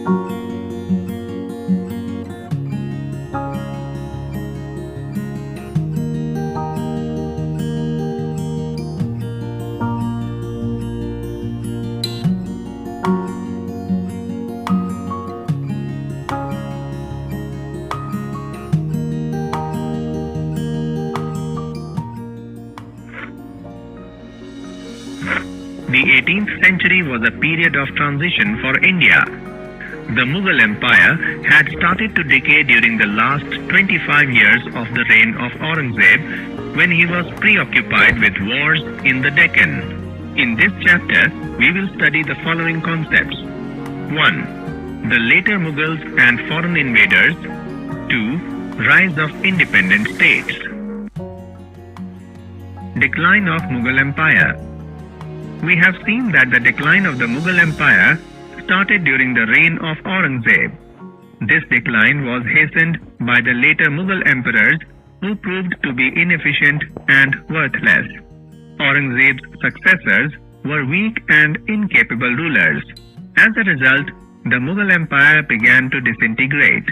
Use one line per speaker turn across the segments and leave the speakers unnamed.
The 18th century was a period of transition for India. The Mughal Empire had started to decay during the last 25 years of the reign of Aurangzeb, when he was preoccupied with wars in the Deccan. In this chapter, we will study the following concepts. 1. The later Mughals and foreign invaders. 2. Rise of independent states. Decline of Mughal Empire. We have seen that the decline of the Mughal Empire started during the reign of Aurangzeb. This decline was hastened by the later Mughal emperors who proved to be inefficient and worthless. Aurangzeb's successors were weak and incapable rulers. As a result, the Mughal Empire began to disintegrate.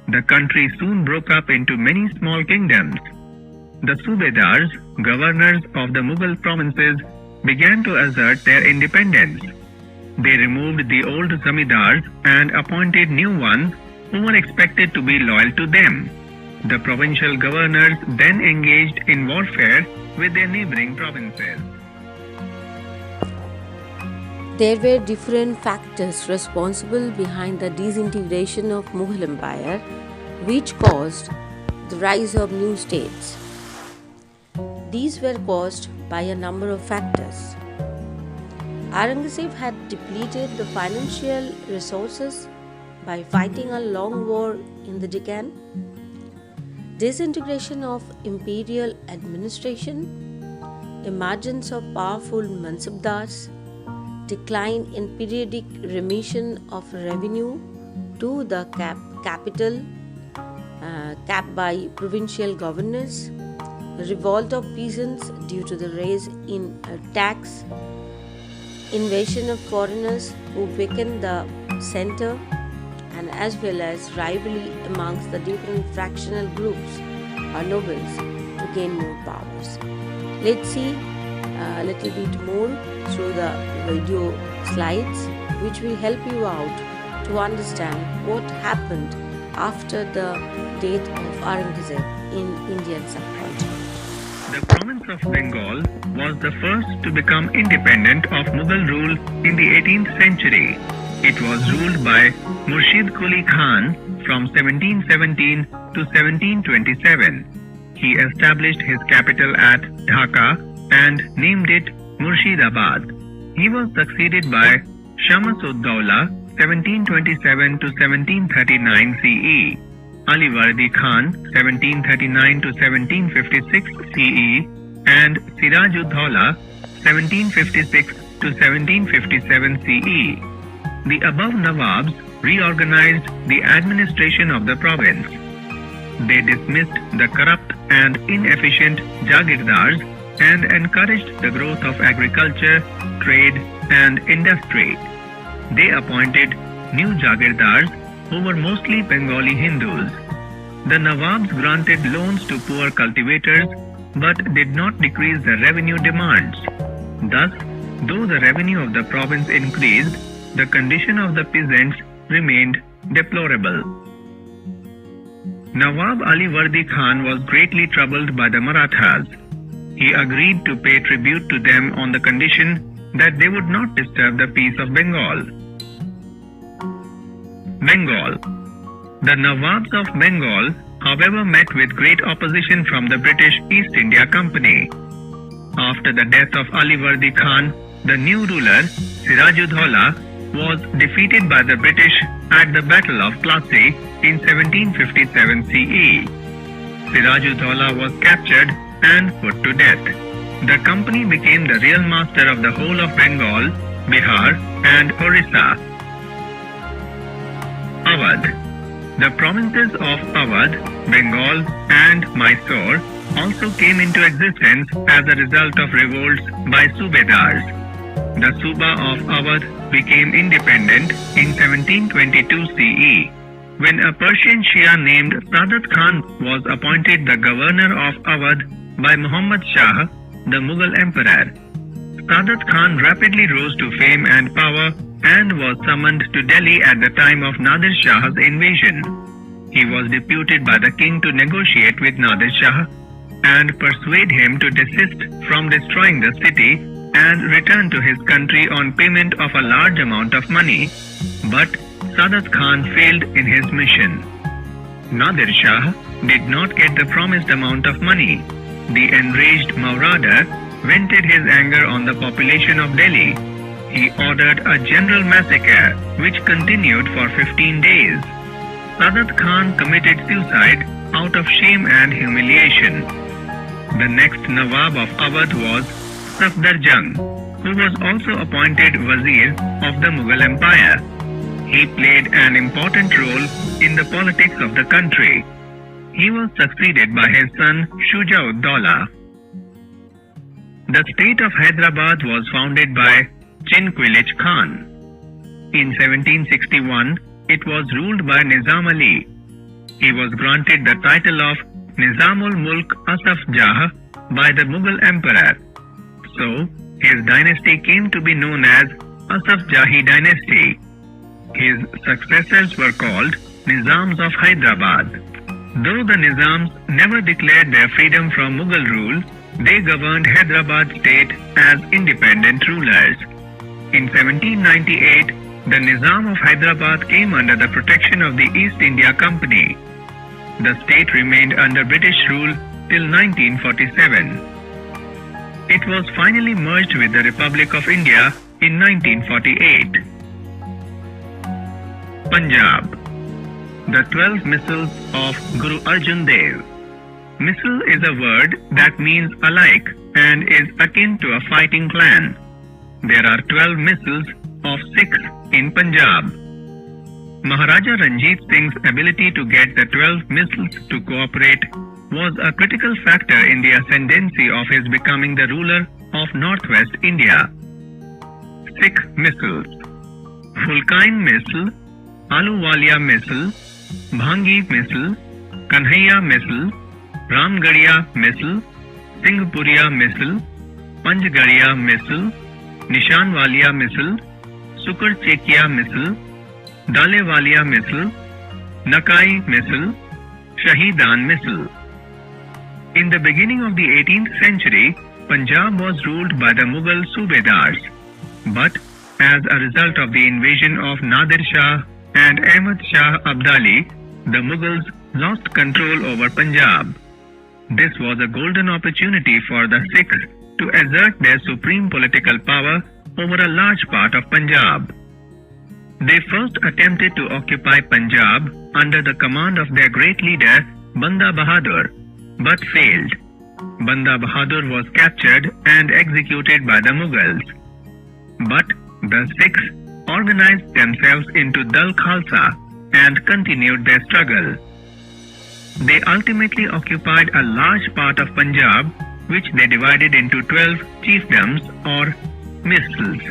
The country soon broke up into many small kingdoms. The Subedars, governors of the Mughal provinces, began to assert their independence. They removed the old zamindars and appointed new ones who were expected to be loyal to them. The provincial governors then engaged in warfare with their neighboring provinces.
There were different factors responsible behind the disintegration of Mughal Empire, which caused the rise of new states. These were caused by a number of factors. Aurangzeb had depleted the financial resources by fighting a long war in the Deccan. Disintegration of imperial administration, emergence of powerful mansabdars, decline in periodic remission of revenue to the capital capped by provincial governors, revolt of peasants due to the raise in tax, invasion of foreigners who weakened the center, and as well as rivalry amongst the different fractional groups or nobles to gain more powers. Let's see a little bit more through the video slides, which will help you out to understand what happened after the death of Aurangzeb in Indian subcontinent.
The province of Bengal was the first to become independent of Mughal rule in the 18th century. It was ruled by Murshid Quli Khan from 1717 to 1727. He established his capital at Dhaka and named it Murshidabad. He was succeeded by Shams-ud-Dawla 1727 to 1739 CE, Alivardi Khan 1739 to 1756 CE, and Siraj-ud-Dawla 1756 to 1757 CE. The above Nawabs reorganized the administration of the province. They dismissed the corrupt and inefficient Jagirdars and encouraged the growth of agriculture, trade, and industry. They appointed new Jagirdars who were mostly Bengali Hindus. The Nawabs granted loans to poor cultivators but did not decrease the revenue demands. Thus, though the revenue of the province increased, the condition of the peasants remained deplorable. Nawab Alivardi Khan was greatly troubled by the Marathas. He agreed to pay tribute to them on the condition that they would not disturb the peace of Bengal. Bengal. The Nawabs of Bengal, however, met with great opposition from the British East India Company. After the death of Alivardi Khan, the new ruler, Siraj-ud-Dawla, was defeated by the British at the Battle of Plassey in 1757 CE. Siraj-ud-Dawla was captured and put to death. The company became the real master of the whole of Bengal, Bihar, and Orissa. Awadh. The provinces of Awadh, Bengal, and Mysore also came into existence as a result of revolts by Subedars. the Suba of Awadh became independent in 1722 CE, when a Persian Shia named Sadat Khan was appointed the governor of Awadh by Muhammad Shah, the Mughal emperor. Sadat Khan rapidly rose to fame and power and was summoned to Delhi at the time of Nadir Shah's invasion. He was deputed by the king to negotiate with Nadir Shah and persuade him to desist from destroying the city and return to his country on payment of a large amount of money, but Sadat Khan failed in his mission. Nadir Shah did not get the promised amount of money. The enraged marauder vented his anger on the population of Delhi. He ordered a general massacre which continued for 15 days. Sadat Khan committed suicide out of shame and humiliation. The next Nawab of Awadh was Safdarjung, who was also appointed Wazir of the Mughal Empire. He played an important role in the politics of the country. He was succeeded by his son Shuja-ud-Dawla. The state of Hyderabad was founded by Chinquilic Khan. In 1761, it was ruled by Nizam Ali. He was granted the title of Nizamul Mulk Asaf Jah by the Mughal emperor. So, his dynasty came to be known as Asaf Jahi dynasty. His successors were called Nizams of Hyderabad. Though the Nizams never declared their freedom from Mughal rule, they governed Hyderabad state as independent rulers. In 1798, the Nizam of Hyderabad came under the protection of the East India Company. The state remained under British rule till 1947. It was finally merged with the Republic of India in 1948. Punjab. The 12 Missals of Guru Arjan Dev. Missal is a word that means alike and is akin to a fighting clan. There are 12 missals of Sikhs in Punjab. Maharaja Ranjit Singh's ability to get the 12 missals to cooperate was a critical factor in the ascendancy of his becoming the ruler of Northwest India. Sikh missals: Fulkain Missal, Aluwalia Missal, Bhangi Missal, Kanhaiya Missal, Ramgadiya Missal, Singhpuria Missal, Panchgadiya Missal, Nishanwalia Missal, Sukarchekia Missal, Dalewalia Missal, Nakai Missal, Shahidan Missal. In the beginning of the 18th century, Punjab was ruled by the Mughal Subedars, but as a result of the invasion of Nadir Shah and Ahmad Shah Abdali, the Mughals lost control over Punjab. This was a golden opportunity for the Sikhs to assert their supreme political power over a large part of Punjab. They first attempted to occupy Punjab under the command of their great leader Banda Bahadur, but failed. Banda Bahadur was captured and executed by the Mughals. But the Sikhs organized themselves into Dal Khalsa and continued their struggle. They ultimately occupied a large part of Punjab, which they divided into 12 chiefdoms or missals,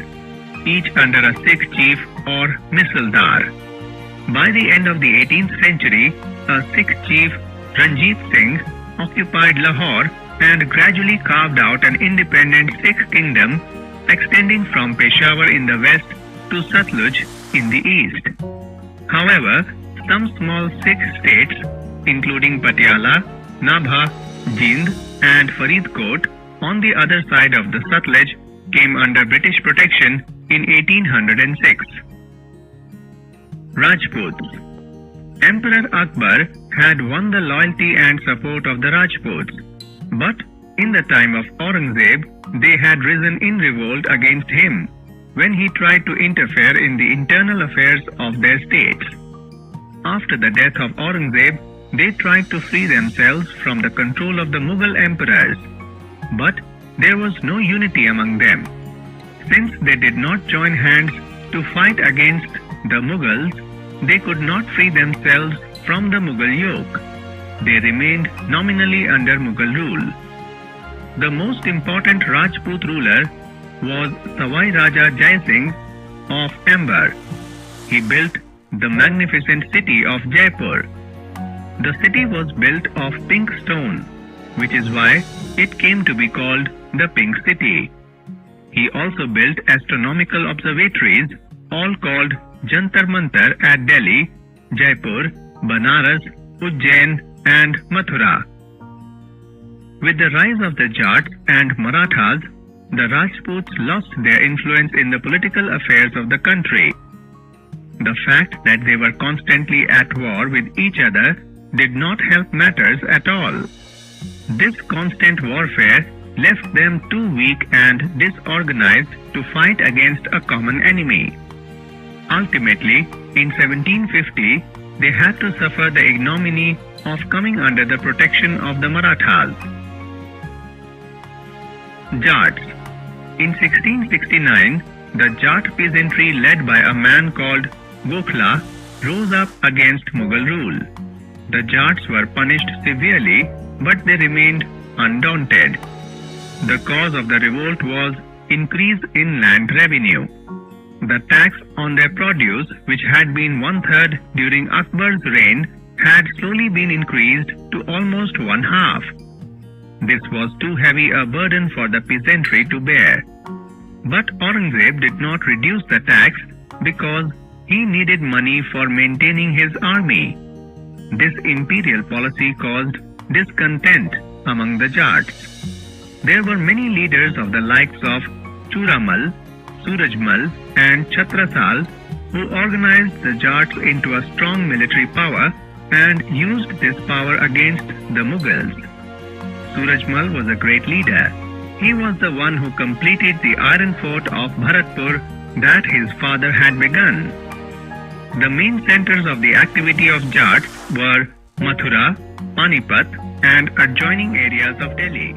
each under a Sikh chief or missaldar. By the end of the 18th century, a Sikh chief, Ranjit Singh, occupied Lahore and gradually carved out an independent Sikh kingdom extending from Peshawar in the west to Satluj in the east. However, some small Sikh states, including Patiala, Nabha, Jind and Faridkot on the other side of the Satluj, came under British protection in 1806. Rajputs. Emperor Akbar had won the loyalty and support of the Rajputs, but in the time of Aurangzeb, they had risen in revolt against him when he tried to interfere in the internal affairs of their states. After the death of Aurangzeb, they tried to free themselves from the control of the Mughal emperors, but there was no unity among them. Since they did not join hands to fight against the Mughals, they could not free themselves from the Mughal yoke. They remained nominally under Mughal rule. The most important Rajput ruler was Savai Raja Jai Singh of Amber. He built the magnificent city of Jaipur. The city was built of pink stone, which is why it came to be called the Pink City. He also built astronomical observatories, all called Jantar Mantar at Delhi, Jaipur, Banaras, Ujjain and Mathura. With the rise of the Jats and Marathas, the Rajputs lost their influence in the political affairs of the country. The fact that they were constantly at war with each other did not help matters at all. This constant warfare left them too weak and disorganized to fight against a common enemy. Ultimately, in 1750, they had to suffer the ignominy of coming under the protection of the Marathas. Jats. In 1669, the Jat peasantry led by a man called Gokhla rose up against Mughal rule. The Jats were punished severely, but they remained undaunted. The cause of the revolt was increase in land revenue. The tax on their produce, which had been 1/3 during Akbar's reign, had slowly been increased to almost 1/2. This was too heavy a burden for the peasantry to bear. But Aurangzeb did not reduce the tax because he needed money for maintaining his army. This imperial policy caused discontent among the Jats. There were many leaders of the likes of Churamal, Surajmal and Chhatrasal who organized the Jats into a strong military power and used this power against the Mughals. Surajmal was a great leader. He was the one who completed the iron fort of Bharatpur that his father had begun. The main centers of the activity of Jats were Mathura, Panipat and adjoining areas of Delhi.